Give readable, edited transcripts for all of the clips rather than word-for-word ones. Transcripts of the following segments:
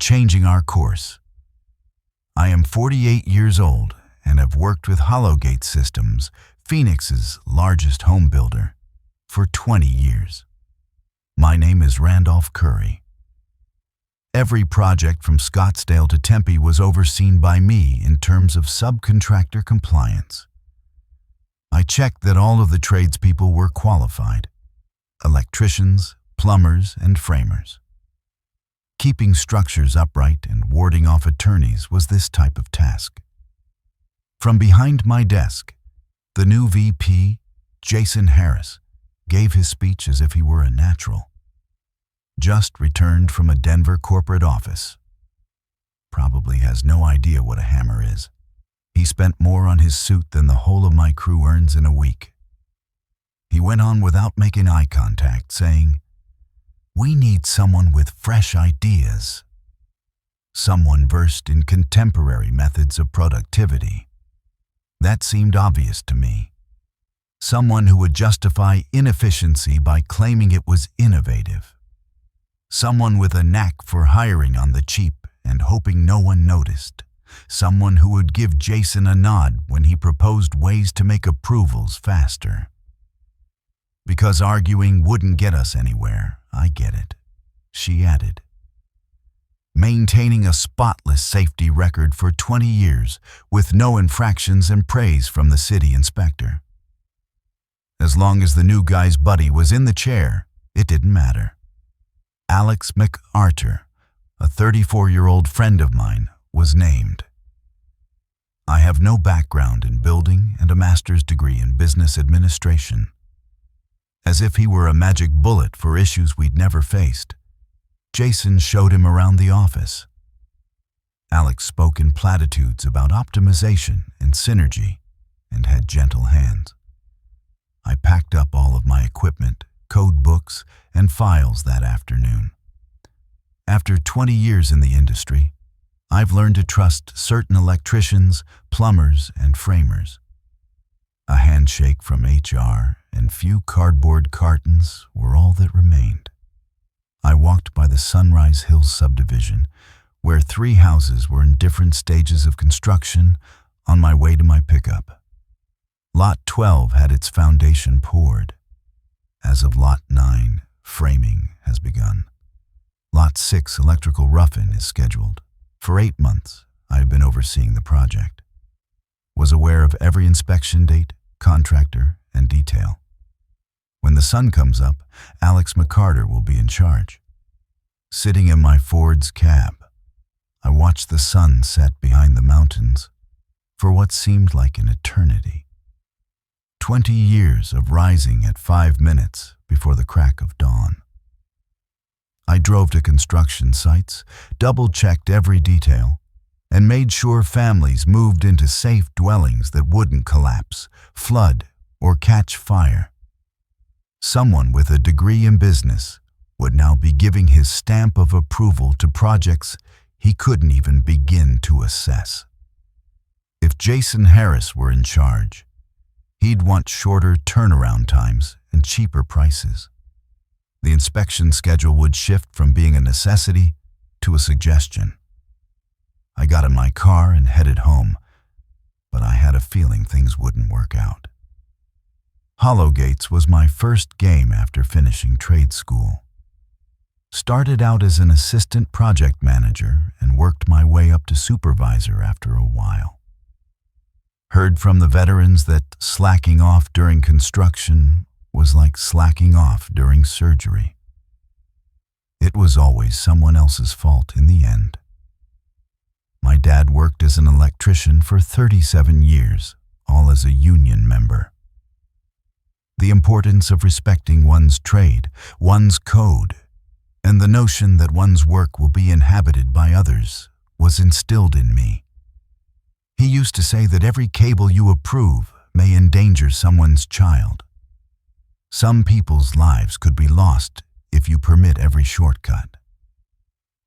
changing our course. I am 48 years old and have worked with Hollowgate Systems, Phoenix's largest home builder, for 20 years. My name is Randolph Curry. Every project from Scottsdale to Tempe was overseen by me in terms of subcontractor compliance. I checked that all of the tradespeople were qualified: electricians, plumbers, and framers. Keeping structures upright and warding off attorneys was this type of task. From behind my desk, the new VP, Jason Harris, gave his speech as if he were a natural. Just returned from a Denver corporate office. Probably has no idea what a hammer is. He spent more on his suit than the whole of my crew earns in a week. He went on without making eye contact, saying, "We need someone with fresh ideas. Someone versed in contemporary methods of productivity." That seemed obvious to me. Someone who would justify inefficiency by claiming it was innovative. Someone with a knack for hiring on the cheap and hoping no one noticed. Someone who would give Jason a nod when he proposed ways to make approvals faster. Because arguing wouldn't get us anywhere, I get it, she added. Maintaining a spotless safety record for 20 years with no infractions and praise from the city inspector. As long as the new guy's buddy was in the chair, it didn't matter. Alex MacArthur, a 34-year-old friend of mine, was named. I have no background in building and a master's degree in business administration. As if he were a magic bullet for issues we'd never faced, Jason showed him around the office. Alex spoke in platitudes about optimization and synergy and had gentle hands. I packed up all of my equipment, code books, and files that afternoon. After 20 years in the industry, I've learned to trust certain electricians, plumbers, and framers. A handshake from HR and few cardboard cartons were all that remained. I walked by the Sunrise Hills subdivision, where 3 houses were in different stages of construction, on my way to my pickup. Lot 12 had its foundation poured. As of Lot 9, framing has begun. Lot 6 electrical rough-in is scheduled. For 8 months, I have been overseeing the project. Was aware of every inspection date, contractor, and detail. When the sun comes up, Alex MacArthur will be in charge. Sitting in my Ford's cab, I watched the sun set behind the mountains for what seemed like an eternity. 20 years of rising at 5 minutes before the crack of dawn. I drove to construction sites, double-checked every detail, and made sure families moved into safe dwellings that wouldn't collapse, flood, or catch fire. Someone with a degree in business would now be giving his stamp of approval to projects he couldn't even begin to assess. If Jason Harris were in charge, he'd want shorter turnaround times and cheaper prices. The inspection schedule would shift from being a necessity to a suggestion. I got in my car and headed home, but I had a feeling things wouldn't work out. Hollowgates was my first game after finishing trade school. Started out as an assistant project manager and worked my way up to supervisor after a while. Heard from the veterans that slacking off during construction was like slacking off during surgery. It was always someone else's fault in the end. My dad worked as an electrician for 37 years, all as a union member. The importance of respecting one's trade, one's code, and the notion that one's work will be inhabited by others was instilled in me. He used to say that every cable you approve may endanger someone's child. Some people's lives could be lost if you permit every shortcut.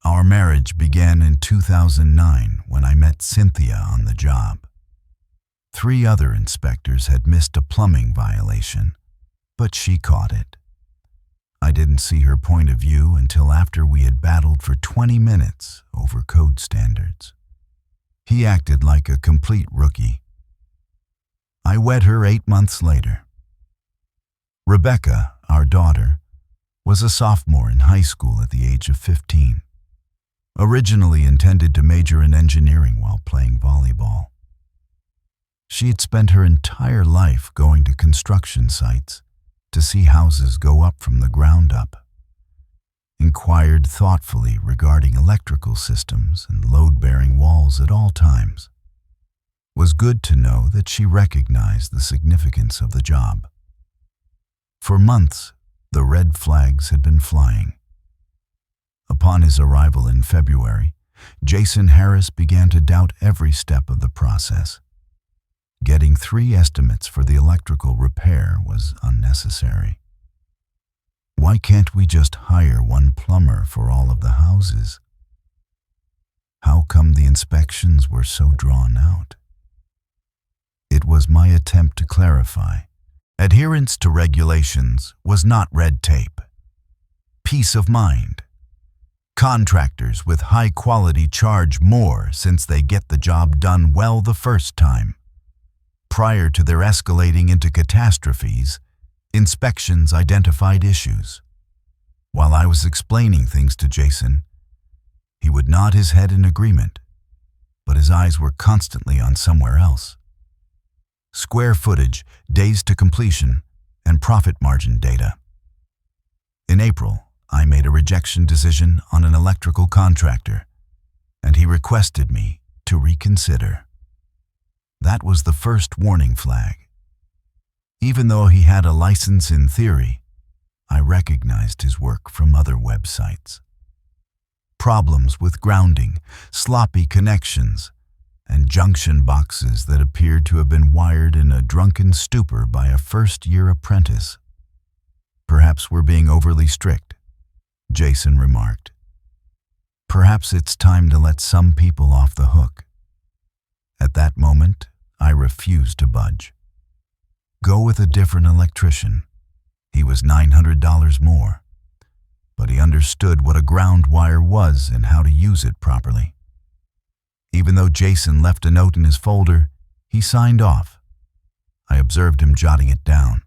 Our marriage began in 2009 when I met Cynthia on the job. 3 other inspectors had missed a plumbing violation, but she caught it. I didn't see her point of view until after we had battled for 20 minutes over code standards. He acted like a complete rookie. I wed her 8 months later. Rebecca, our daughter, was a sophomore in high school at the age of 15. Originally intended to major in engineering while playing volleyball. She had spent her entire life going to construction sites to see houses go up from the ground up, inquired thoughtfully regarding electrical systems and load-bearing walls at all times. Was good to know that she recognized the significance of the job. For months, the red flags had been flying. Upon his arrival in February, Jason Harris began to doubt every step of the process. Getting 3 estimates for the electrical repair was unnecessary. Why can't we just hire one plumber for all of the houses? How come the inspections were so drawn out? It was my attempt to clarify. Adherence to regulations was not red tape. Peace of mind. Contractors with high quality charge more since they get the job done well the first time. Prior to their escalating into catastrophes, inspections identified issues. While I was explaining things to Jason, he would nod his head in agreement, but his eyes were constantly on somewhere else. Square footage, days to completion, and profit margin data. In April, I made a rejection decision on an electrical contractor, and he requested me to reconsider. That was the first warning flag. Even though he had a license in theory, I recognized his work from other websites. Problems with grounding, sloppy connections, and junction boxes that appeared to have been wired in a drunken stupor by a first-year apprentice. Perhaps we're being overly strict, Jason remarked. Perhaps it's time to let some people off the hook. At that moment, I refused to budge. Go with a different electrician. He was $900 more, but he understood what a ground wire was and how to use it properly. Even though Jason left a note in his folder, he signed off. I observed him jotting it down.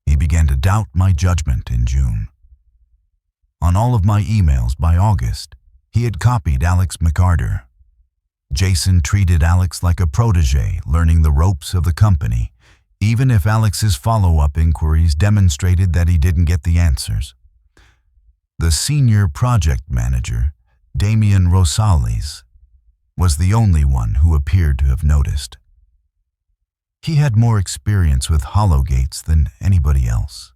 He began to doubt my judgment in June. On all of my emails by August, he had copied Alex McArthur. Jason treated Alex like a protege, learning the ropes of the company, even if Alex's follow-up inquiries demonstrated that he didn't get the answers. The senior project manager, Damian Rosales, was the only one who appeared to have noticed. He had more experience with hollow gates than anybody else,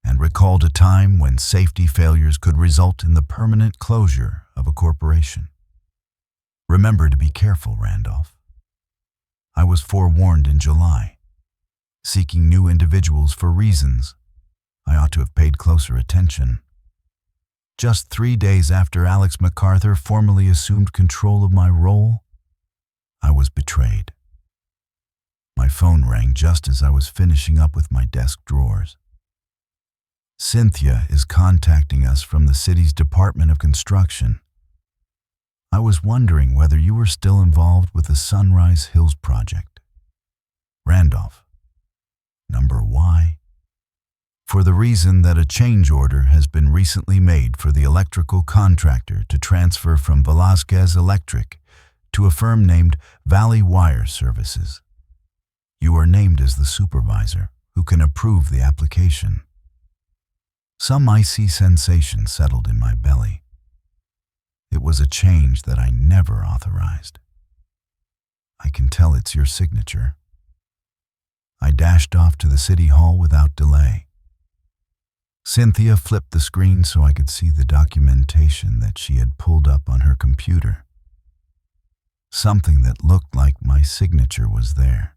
and recalled a time when safety failures could result in the permanent closure of a corporation. Remember to be careful, Randolph. I was forewarned in July. Seeking new individuals for reasons I ought to have paid closer attention. Just 3 days after Alex McArthur formally assumed control of my role, I was betrayed. My phone rang just as I was finishing up with my desk drawers. Cynthia is contacting us from the city's Department of Construction. I was wondering whether you were still involved with the Sunrise Hills project. Randolph. Number Y. For the reason that a change order has been recently made for the electrical contractor to transfer from Velazquez Electric to a firm named Valley Wire Services. You are named as the supervisor who can approve the application. Some icy sensation settled in my belly. It was a change that I never authorized. I can tell it's your signature. I dashed off to the city hall without delay. Cynthia flipped the screen so I could see the documentation that she had pulled up on her computer. Something that looked like my signature was there.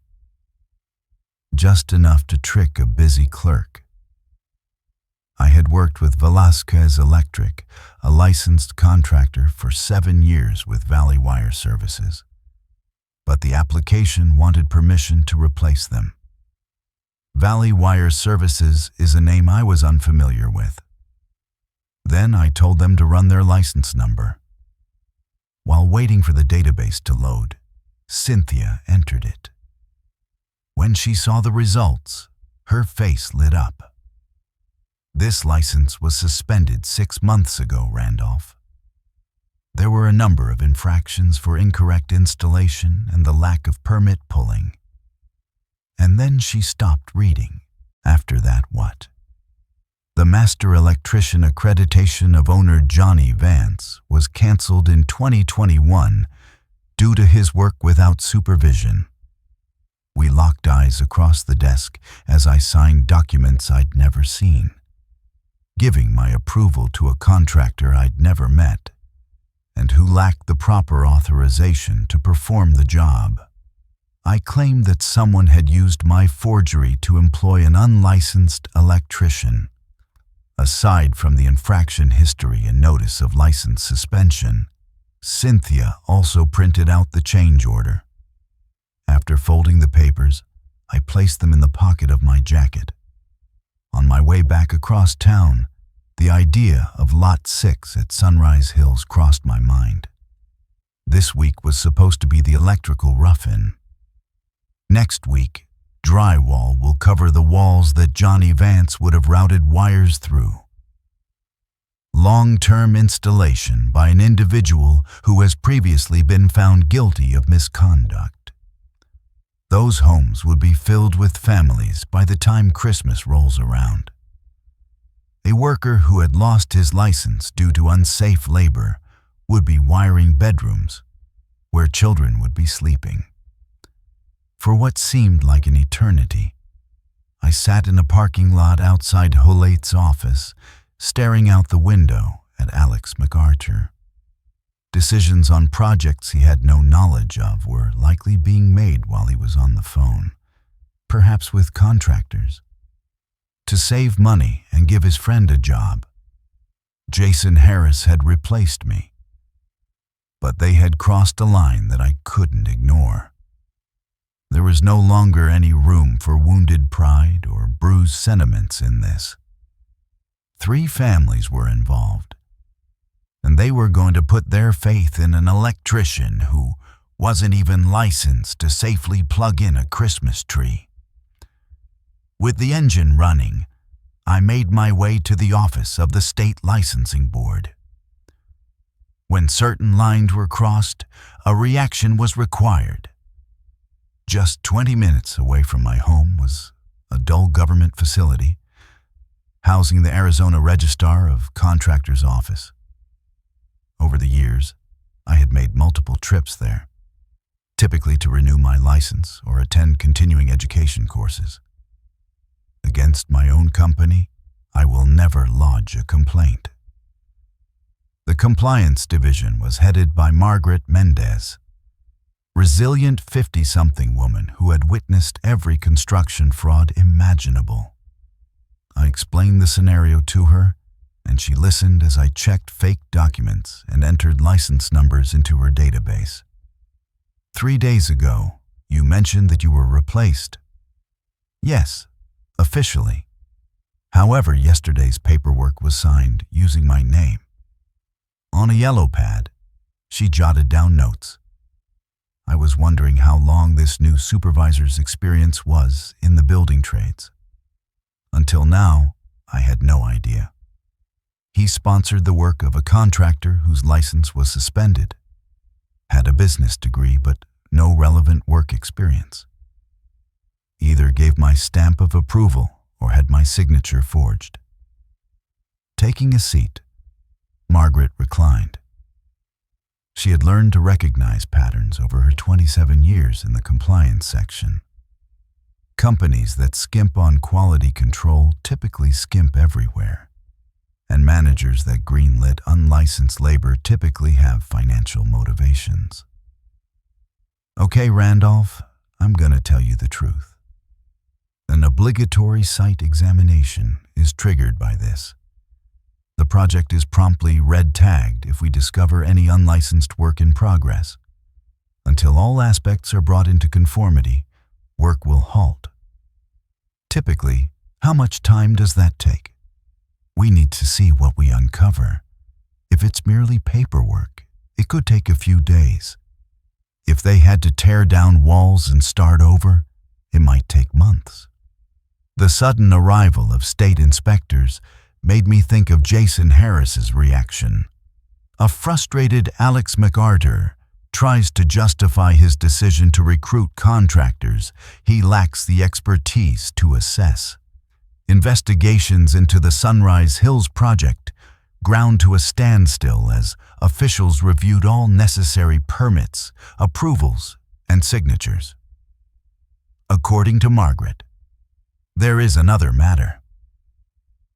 Just enough to trick a busy clerk. I had worked with Velazquez Electric, a licensed contractor, for 7 years with Valley Wire Services. But the application wanted permission to replace them. Valley Wire Services is a name I was unfamiliar with. Then I told them to run their license number. While waiting for the database to load, Cynthia entered it. When she saw the results, her face lit up. This license was suspended 6 months ago, Randolph. There were a number of infractions for incorrect installation and the lack of permit pulling. And then she stopped reading. After that, what? The Master Electrician accreditation of owner Johnny Vance was canceled in 2021 due to his work without supervision. We locked eyes across the desk as I signed documents I'd never seen, giving my approval to a contractor I'd never met and who lacked the proper authorization to perform the job. I claimed that someone had used my forgery to employ an unlicensed electrician. Aside from the infraction history and notice of license suspension, Cynthia also printed out the change order. After folding the papers, I placed them in the pocket of my jacket. On my way back across town, the idea of Lot 6 at Sunrise Hills crossed my mind. This week was supposed to be the electrical rough-in. Next week, drywall will cover the walls that Johnny Vance would have routed wires through. Long-term installation by an individual who has previously been found guilty of misconduct. Those homes would be filled with families by the time Christmas rolls around. A worker who had lost his license due to unsafe labor would be wiring bedrooms where children would be sleeping. For what seemed like an eternity, I sat in a parking lot outside Holate's office, staring out the window at Alex MacArthur. Decisions on projects he had no knowledge of were likely being made while he was on the phone, perhaps with contractors. To save money and give his friend a job, Jason Harris had replaced me. But they had crossed a line that I couldn't ignore. There was no longer any room for wounded pride or bruised sentiments in this. 3 families were involved, and they were going to put their faith in an electrician who wasn't even licensed to safely plug in a Christmas tree. With the engine running, I made my way to the office of the state licensing board. When certain lines were crossed, a reaction was required. Just 20 minutes away from my home was a dull government facility, housing the Arizona Registrar of Contractors' office. Over the years, I had made multiple trips there, typically to renew my license or attend continuing education courses. Against my own company, I will never lodge a complaint. The compliance division was headed by Margaret Mendez, resilient 50-something woman who had witnessed every construction fraud imaginable. I explained the scenario to her, and she listened as I checked fake documents and entered license numbers into her database. 3 days ago, you mentioned that you were replaced. Yes, officially. However, yesterday's paperwork was signed using my name. On a yellow pad, she jotted down notes. I was wondering how long this new supervisor's experience was in the building trades. Until now, I had no idea. He sponsored the work of a contractor whose license was suspended, had a business degree but no relevant work experience. Either gave my stamp of approval or had my signature forged. Taking a seat, Margaret reclined. She had learned to recognize patterns over her 27 years in the compliance section. Companies that skimp on quality control typically skimp everywhere, and managers that greenlit unlicensed labor typically have financial motivations. Okay, Randolph, I'm gonna tell you the truth. An obligatory site examination is triggered by this. The project is promptly red-tagged if we discover any unlicensed work in progress. Until all aspects are brought into conformity, work will halt. Typically, how much time does that take? We need to see what we uncover. If it's merely paperwork, it could take a few days. If they had to tear down walls and start over, it might take months. The sudden arrival of state inspectors made me think of Jason Harris's reaction. A frustrated Alex MacArthur tries to justify his decision to recruit contractors he lacks the expertise to assess. Investigations into the Sunrise Hills project ground to a standstill as officials reviewed all necessary permits, approvals, and signatures. According to Margaret, there is another matter.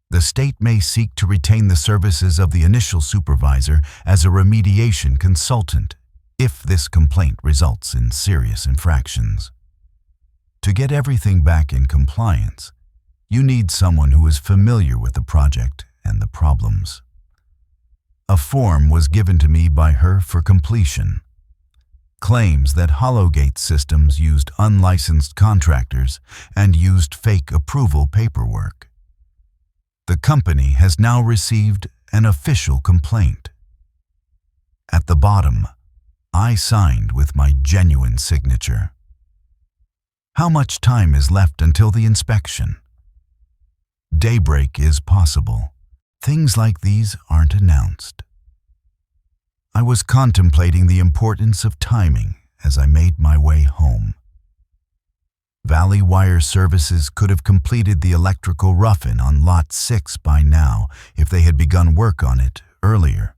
The state may seek to retain the services of the initial supervisor as a remediation consultant if this complaint results in serious infractions. To get everything back in compliance, you need someone who is familiar with the project and the problems. A form was given to me by her for completion. Claims that Hollowgate Systems used unlicensed contractors and used fake approval paperwork. The company has now received an official complaint. At the bottom, I signed with my genuine signature. How much time is left until the inspection? Daybreak is possible. Things like these aren't announced. I was contemplating the importance of timing as I made my way home. Valley Wire Services could have completed the electrical rough-in on Lot 6 by now if they had begun work on it earlier.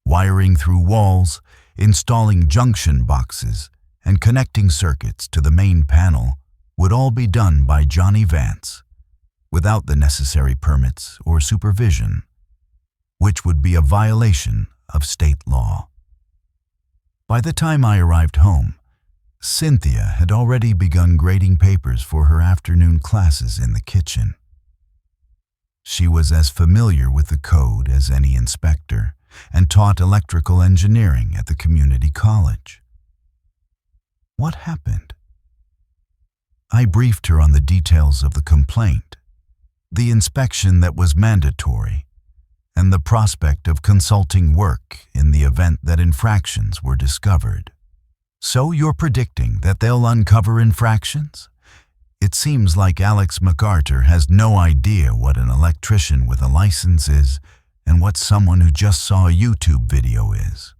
Wiring through walls, installing junction boxes, and connecting circuits to the main panel would all be done by Johnny Vance, without the necessary permits or supervision, which would be a violation of state law. By the time I arrived home, Cynthia had already begun grading papers for her afternoon classes in the kitchen. She was as familiar with the code as any inspector and taught electrical engineering at the community college. What happened? I briefed her on the details of the complaint, the inspection that was mandatory, and the prospect of consulting work in the event that infractions were discovered. So you're predicting that they'll uncover infractions? It seems like Alex MacArthur has no idea what an electrician with a license is and what someone who just saw a YouTube video is.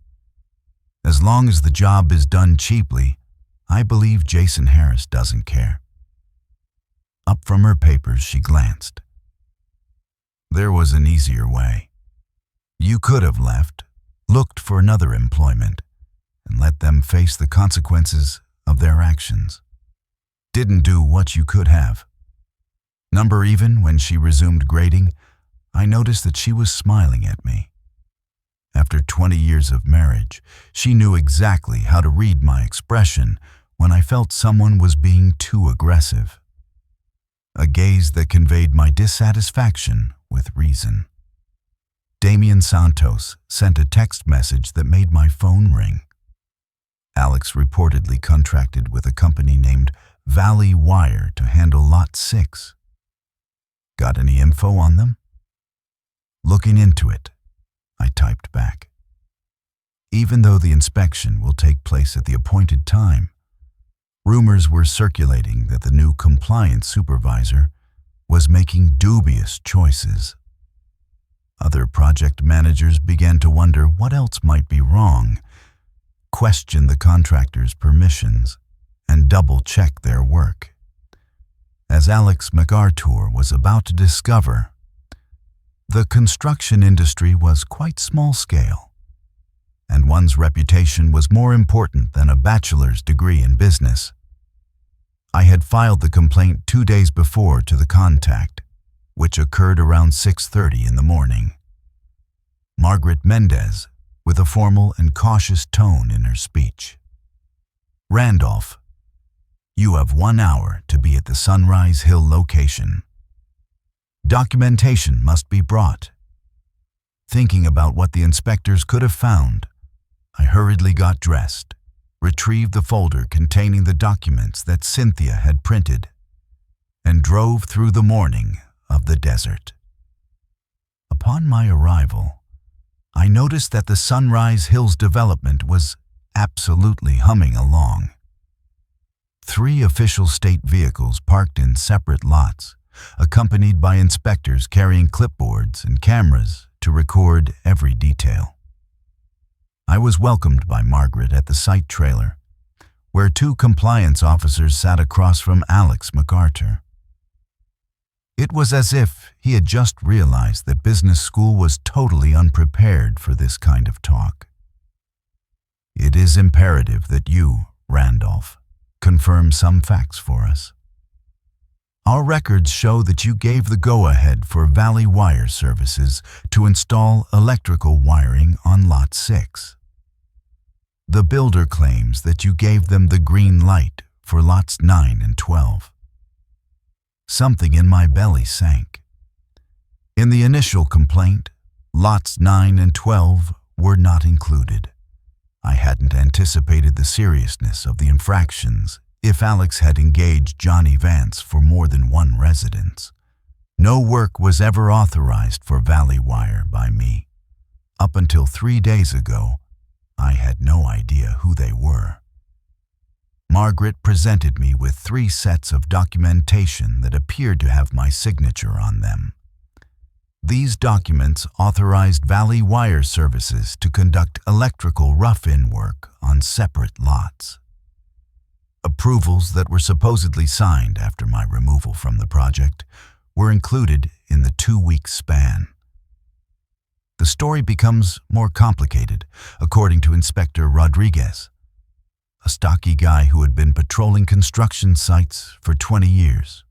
As long as the job is done cheaply, I believe Jason Harris doesn't care. Up from her papers, she glanced. There was an easier way. You could have left, looked for another employment, and let them face the consequences of their actions. Didn't do what you could have. Number even, when she resumed grading, I noticed that she was smiling at me. After 20 years of marriage, she knew exactly how to read my expression when I felt someone was being too aggressive. A gaze that conveyed my dissatisfaction with reason. Damian Santos sent a text message that made my phone ring. Alex reportedly contracted with a company named Valley Wire to handle Lot 6. Got any info on them? Looking into it, I typed back. Even though the inspection will take place at the appointed time, rumors were circulating that the new compliance supervisor was making dubious choices. Other project managers began to wonder what else might be wrong, question the contractor's permissions, and double-check their work. As Alex MacArthur was about to discover, the construction industry was quite small-scale, and one's reputation was more important than a bachelor's degree in business. I had filed the complaint 2 days before to the contact, which occurred around 6:30 in the morning. Margaret Mendez, with a formal and cautious tone in her speech. Randolph, you have 1 hour to be at the Sunrise Hill location. Documentation must be brought. Thinking about what the inspectors could have found, I hurriedly got dressed, retrieved the folder containing the documents that Cynthia had printed, and drove through the morning of the desert. Upon my arrival, I noticed that the Sunrise Hills development was absolutely humming along. 3 official state vehicles parked in separate lots, accompanied by inspectors carrying clipboards and cameras to record every detail. I was welcomed by Margaret at the site trailer, where 2 compliance officers sat across from Alex MacArthur. It was as if he had just realized that business school was totally unprepared for this kind of talk. It is imperative that you, Randolph, confirm some facts for us. Our records show that you gave the go-ahead for Valley Wire Services to install electrical wiring on Lot 6. The builder claims that you gave them the green light for Lots 9 and 12. Something in my belly sank. In the initial complaint, Lots 9 and 12 were not included. I hadn't anticipated the seriousness of the infractions if Alex had engaged Johnny Vance for more than one residence. No work was ever authorized for Valley Wire by me. Up until 3 days ago, I had no idea who they were. Margaret presented me with 3 sets of documentation that appeared to have my signature on them. These documents authorized Valley Wire Services to conduct electrical rough-in work on separate lots. Approvals that were supposedly signed after my removal from the project were included in the 2-week span. The story becomes more complicated, according to Inspector Rodriguez, a stocky guy who had been patrolling construction sites for 20 years.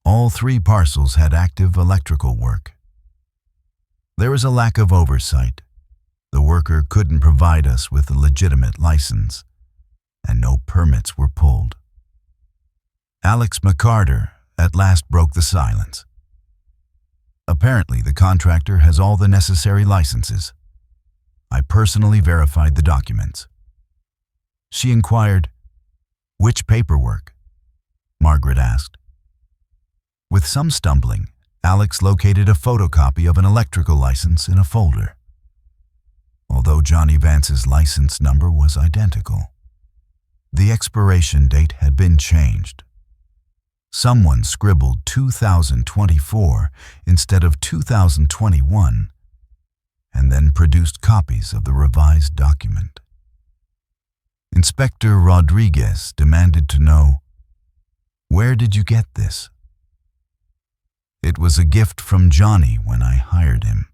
All 3 parcels had active electrical work. There was a lack of oversight. The worker couldn't provide us with a legitimate license, and no permits were pulled. Alex MacArthur at last broke the silence. Apparently, the contractor has all the necessary licenses. I personally verified the documents. She inquired, "Which paperwork?" Margaret asked. With some stumbling, Alex located a photocopy of an electrical license in a folder. Although Johnny Vance's license number was identical, the expiration date had been changed. Someone scribbled 2024 instead of 2021, and then produced copies of the revised document. Inspector Rodriguez demanded to know, "Where did you get this?" It was a gift from Johnny when I hired him.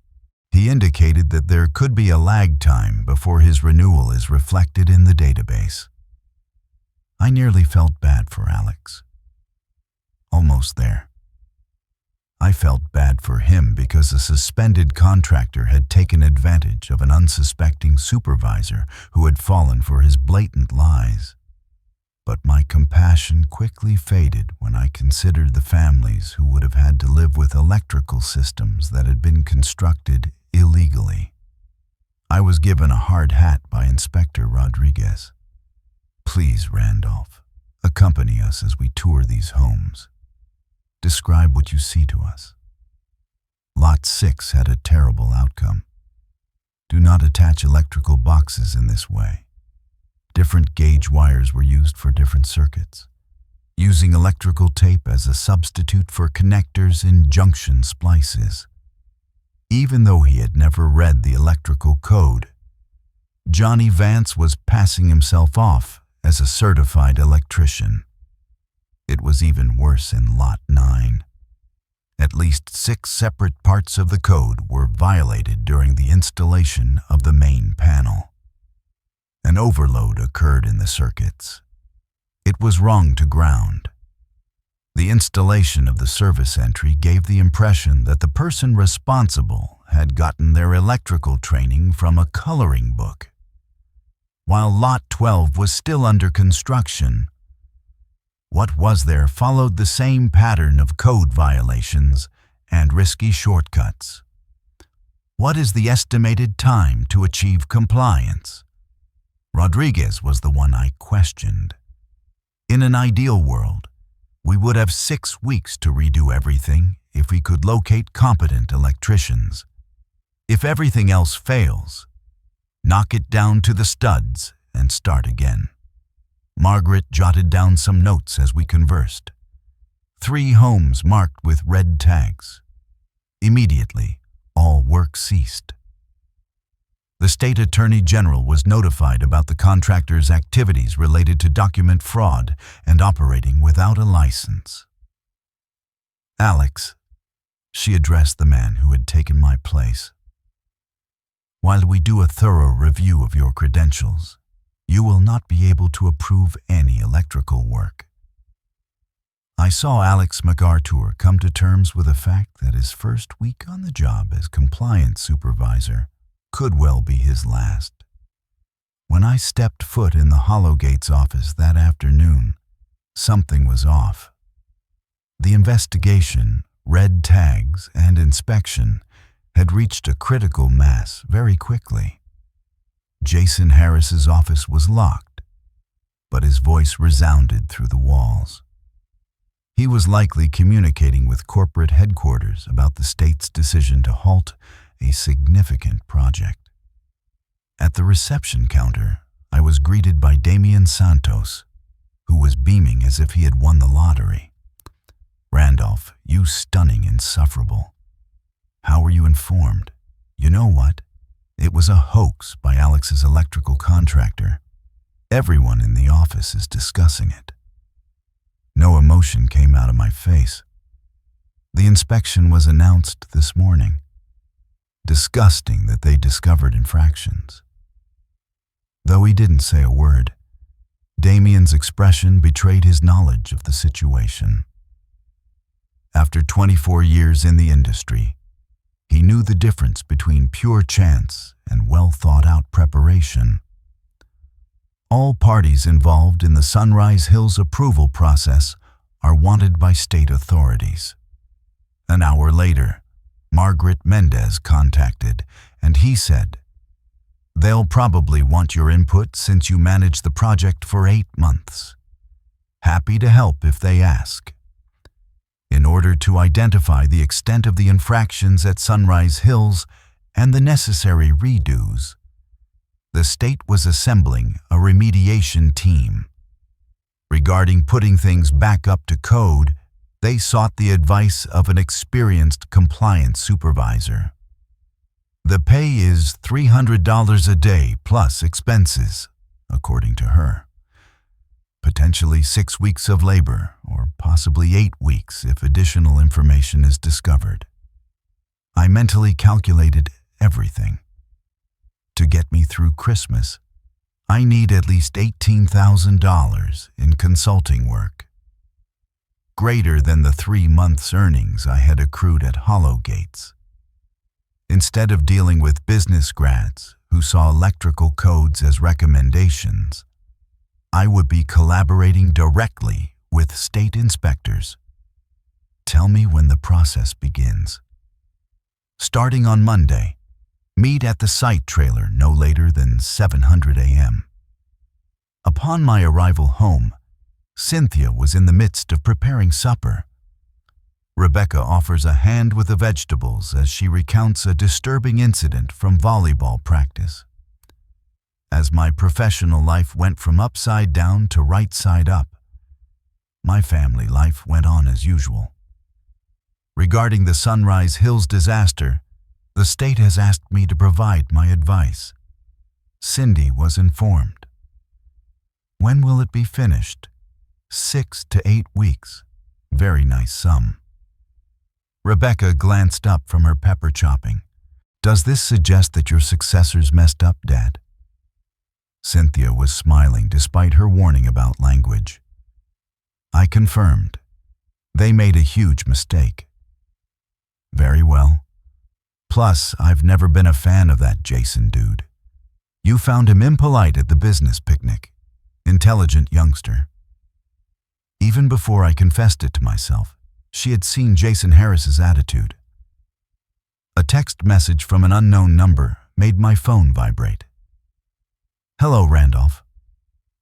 He indicated that there could be a lag time before his renewal is reflected in the database. I nearly felt bad for Alex. Almost there. I felt bad for him because a suspended contractor had taken advantage of an unsuspecting supervisor who had fallen for his blatant lies. But my compassion quickly faded when I considered the families who would have had to live with electrical systems that had been constructed illegally. I was given a hard hat by Inspector Rodriguez. "Please, Randolph, accompany us as we tour these homes. Describe what you see to us." Lot 6 had a terrible outcome. Do not attach electrical boxes in this way. Different gauge wires were used for different circuits, using electrical tape as a substitute for connectors in junction splices. Even though he had never read the electrical code, Johnny Vance was passing himself off as a certified electrician. It was even worse in Lot 9. At least 6 separate parts of the code were violated during the installation of the main panel. An overload occurred in the circuits. It was wrong to ground. The installation of the service entry gave the impression that the person responsible had gotten their electrical training from a coloring book. While Lot 12 was still under construction, what was there followed the same pattern of code violations and risky shortcuts. What is the estimated time to achieve compliance? Rodriguez was the one I questioned. In an ideal world, We would have 6 weeks to redo everything if we could locate competent electricians. If everything else fails, knock it down to the studs and start again. Margaret jotted down some notes as we conversed. 3 homes marked with red tags. Immediately, all work ceased. The State Attorney General was notified about the contractor's activities related to document fraud and operating without a license. Alex, she addressed the man who had taken my place. While we do a thorough review of your credentials, you will not be able to approve any electrical work. I saw Alex MacArthur come to terms with the fact that his first week on the job as compliance supervisor could well be his last. When I stepped foot in the Hollowgates office that afternoon, something was off. The investigation, red tags, and inspection had reached a critical mass very quickly. Jason Harris's office was locked, but his voice resounded through the walls. He was likely communicating with corporate headquarters about the state's decision to halt a significant project. At the reception counter, I was greeted by Damian Santos, who was beaming as if he had won the lottery. "Randolph, you stunning insufferable. How were you informed?" "You know what? It was a hoax by Alex's electrical contractor. Everyone in the office is discussing it." No emotion came out of my face. "The inspection was announced this morning. Disgusting that they discovered infractions." Though he didn't say a word, Damian's expression betrayed his knowledge of the situation. After 24 years in the industry, he knew the difference between pure chance and well-thought-out preparation. All parties involved in the Sunrise Hills approval process are wanted by state authorities. An hour later, Margaret Mendez contacted, and he said, "They'll probably want your input since you managed the project for 8 months. Happy to help if they ask." In order to identify the extent of the infractions at Sunrise Hills and the necessary redos, the state was assembling a remediation team. Regarding putting things back up to code, they sought the advice of an experienced compliance supervisor. The pay is $300 a day plus expenses, according to her. Potentially 6 weeks of labor, or possibly 8 weeks if additional information is discovered. I mentally calculated everything. To get me through Christmas, I need at least $18,000 in consulting work, greater than the 3 months' earnings I had accrued at Hollowgates. Instead of dealing with business grads who saw electrical codes as recommendations, I would be collaborating directly with state inspectors. Tell me when the process begins. Starting on Monday, meet at the site trailer no later than 7:00 a.m. Upon my arrival home, Cynthia was in the midst of preparing supper. Rebecca offers a hand with the vegetables as she recounts a disturbing incident from volleyball practice. As my professional life went from upside down to right side up, my family life went on as usual. Regarding the Sunrise Hills disaster, the state has asked me to provide my advice. Cindy was informed. When will it be finished? 6 to 8 weeks. Very nice sum. Rebecca glanced up from her pepper chopping. Does this suggest that your successors messed up, Dad? Cynthia was smiling despite her warning about language. I confirmed. They made a huge mistake. Very well. Plus, I've never been a fan of that Jason dude. You found him impolite at the business picnic. Intelligent youngster. Even before I confessed it to myself, she had seen Jason Harris's attitude. A text message from an unknown number made my phone vibrate. Hello, Randolph.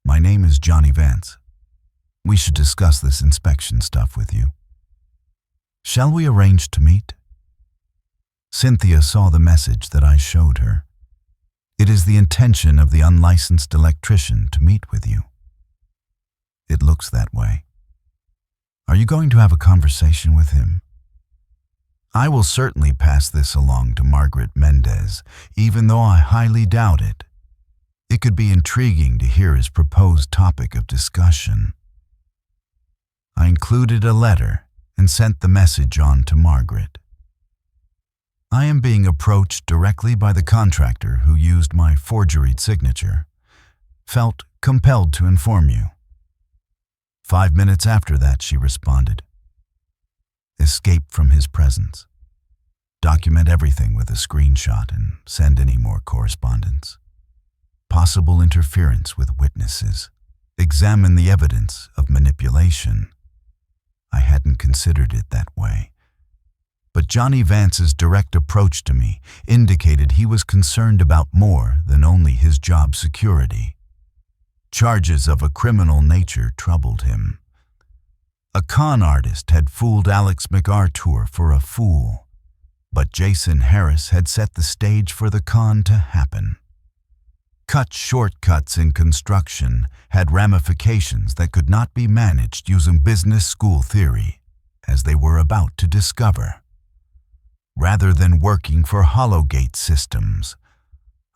My name is Johnny Vance. We should discuss this inspection stuff with you. Shall we arrange to meet? Cynthia saw the message that I showed her. It is the intention of the unlicensed electrician to meet with you. It looks that way. Are you going to have a conversation with him? I will certainly pass this along to Margaret Mendez, even though I highly doubt it. It could be intriguing to hear his proposed topic of discussion. I included a letter and sent the message on to Margaret. I am being approached directly by the contractor who used my forgeried signature. Felt compelled to inform you. 5 minutes after that, she responded. Escape from his presence. Document everything with a screenshot and send any more correspondence. Possible interference with witnesses. Examine the evidence of manipulation. I hadn't considered it that way. But Johnny Vance's direct approach to me indicated he was concerned about more than only his job security. Charges of a criminal nature troubled him. A con artist had fooled Alex MacArthur for a fool, but Jason Harris had set the stage for the con to happen. Cut shortcuts in construction had ramifications that could not be managed using business school theory, as they were about to discover. Rather than working for Hollowgate Systems,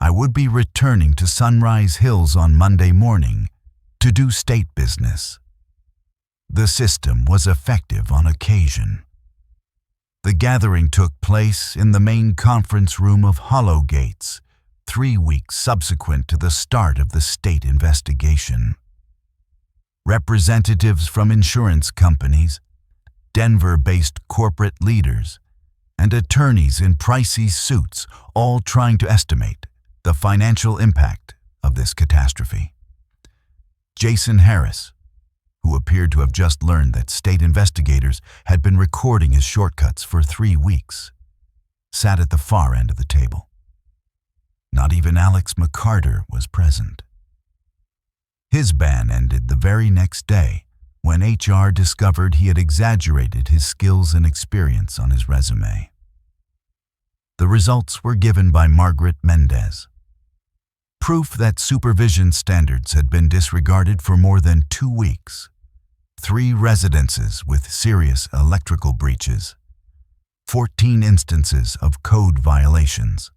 I would be returning to Sunrise Hills on Monday morning to do state business. The system was effective on occasion. The gathering took place in the main conference room of Hollowgates, 3 weeks subsequent to the start of the state investigation. Representatives from insurance companies, Denver-based corporate leaders, and attorneys in pricey suits, all trying to estimate the financial impact of this catastrophe. Jason Harris, who appeared to have just learned that state investigators had been recording his shortcuts for 3 weeks, sat at the far end of the table. Not even Alex MacArthur was present. His ban ended the very next day when HR discovered he had exaggerated his skills and experience on his resume. The results were given by Margaret Mendez. Proof that supervision standards had been disregarded for more than 2 weeks. 3 residences with serious electrical breaches. 14 instances of code violations.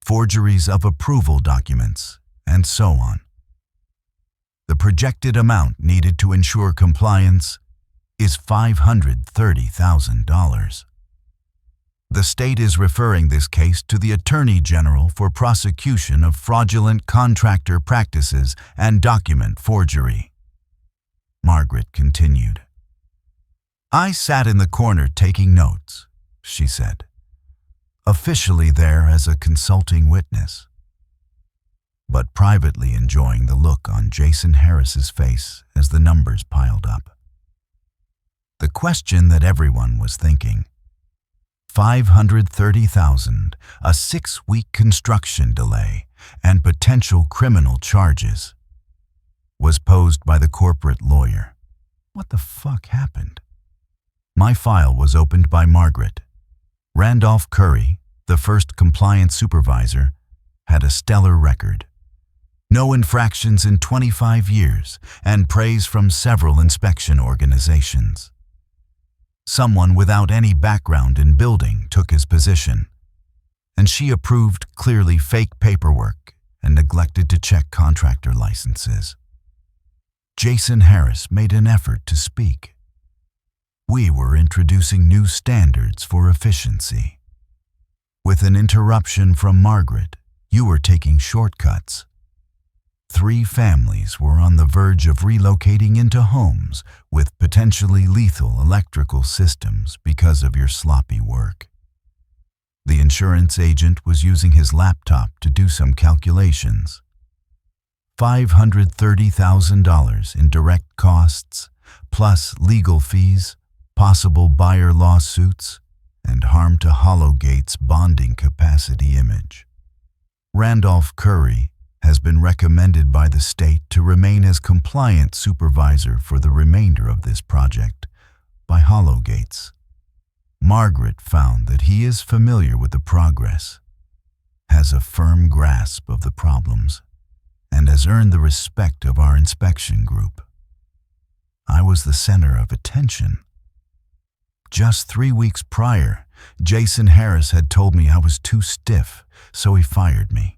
Forgeries of approval documents, and so on. The projected amount needed to ensure compliance is $530,000. The state is referring this case to the Attorney General for prosecution of fraudulent contractor practices and document forgery. Margaret continued. I sat in the corner taking notes, she said, officially there as a consulting witness, but privately enjoying the look on Jason Harris's face as the numbers piled up. The question that everyone was thinking, $530,000, a 6-week construction delay, and potential criminal charges, was posed by the corporate lawyer. What the fuck happened? My file was opened by Margaret. Randolph Curry, the first compliance supervisor, had a stellar record. No infractions in 25 years, and praise from several inspection organizations. Someone without any background in building took his position, and she approved clearly fake paperwork and neglected to check contractor licenses. Jason Harris made an effort to speak. We were introducing new standards for efficiency. With an interruption from Margaret, you were taking shortcuts. 3 families were on the verge of relocating into homes with potentially lethal electrical systems because of your sloppy work. The insurance agent was using his laptop to do some calculations. $530,000 in direct costs, plus legal fees, possible buyer lawsuits, and harm to Hollowgate's bonding capacity image. Randolph Curry has has been recommended by the state to remain as compliant supervisor for the remainder of this project by Hollowgates. Margaret found that he is familiar with the progress, has a firm grasp of the problems, and has earned the respect of our inspection group. I was the center of attention. Just 3 weeks prior, Jason Harris had told me I was too stiff, so he fired me.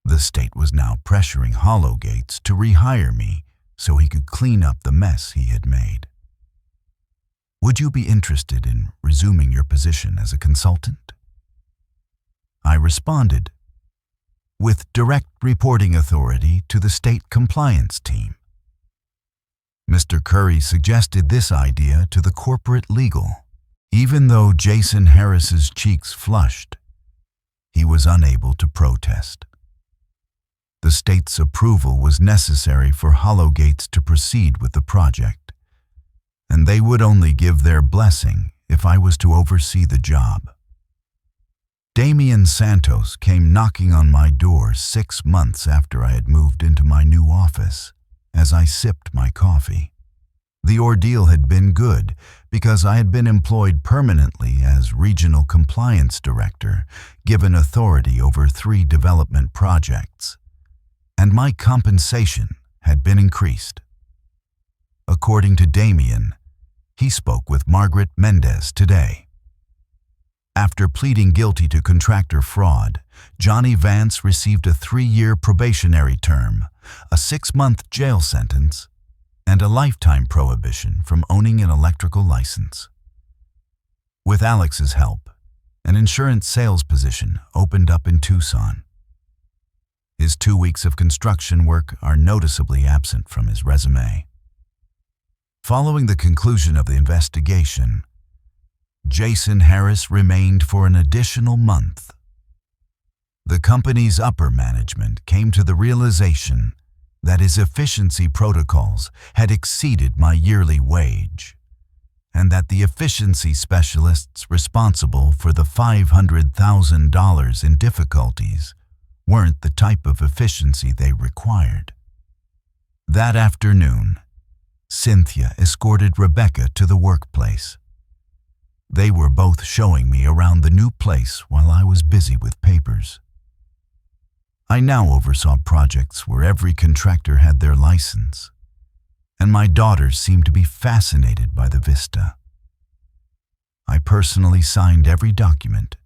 The state was now pressuring Hollowgates to rehire me so he could clean up the mess he had made. Would you be interested in resuming your position as a consultant? I responded, with direct reporting authority to the state compliance team. Mr. Curry suggested this idea to the corporate legal. Even though Jason Harris's cheeks flushed, he was unable to protest. The state's approval was necessary for Hollowgates to proceed with the project, and they would only give their blessing if I was to oversee the job. Damian Santos came knocking on my door 6 months after I had moved into my new office as I sipped my coffee. The ordeal had been good because I had been employed permanently as Regional Compliance Director, given authority over 3 development projects, and my compensation had been increased. According to Damian, he spoke with Margaret Mendez today. After pleading guilty to contractor fraud, Johnny Vance received a 3-year probationary term, a 6-month jail sentence, and a lifetime prohibition from owning an electrical license. With Alex's help, an insurance sales position opened up in Tucson. His 2 weeks of construction work are noticeably absent from his resume. Following the conclusion of the investigation, Jason Harris remained for an additional month. The company's upper management came to the realization that his efficiency protocols had exceeded my yearly wage, and that the efficiency specialists responsible for the $500,000 in difficulties weren't the type of efficiency they required. That afternoon, Cynthia escorted Rebecca to the workplace. They were both showing me around the new place while I was busy with papers. I now oversaw projects where every contractor had their license, and my daughters seemed to be fascinated by the vista. I personally signed every document,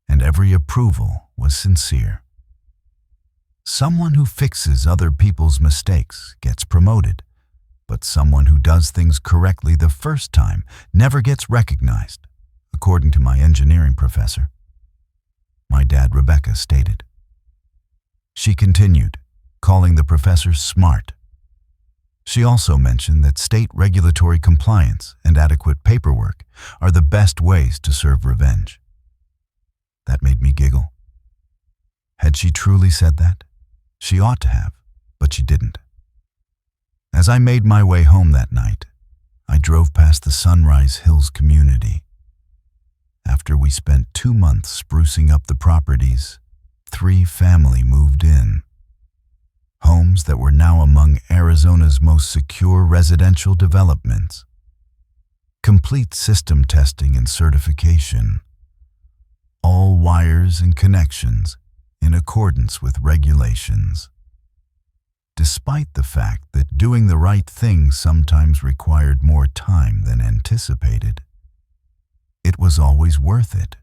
and every approval was sincere. Someone who fixes other people's mistakes gets promoted, but someone who does things correctly the first time never gets recognized, according to my engineering professor. My dad, Rebecca, stated. She continued, calling the professor smart. She also mentioned that state regulatory compliance and adequate paperwork are the best ways to serve revenge. That made me giggle. Had she truly said that? She ought to have, but she didn't. As I made my way home that night, I drove past the Sunrise Hills community. After we spent 2 months sprucing up the properties, 3 families moved in. Homes that were now among Arizona's most secure residential developments. Complete system testing and certification. All wires and connections in accordance with regulations. Despite the fact that doing the right thing sometimes required more time than anticipated, it was always worth it.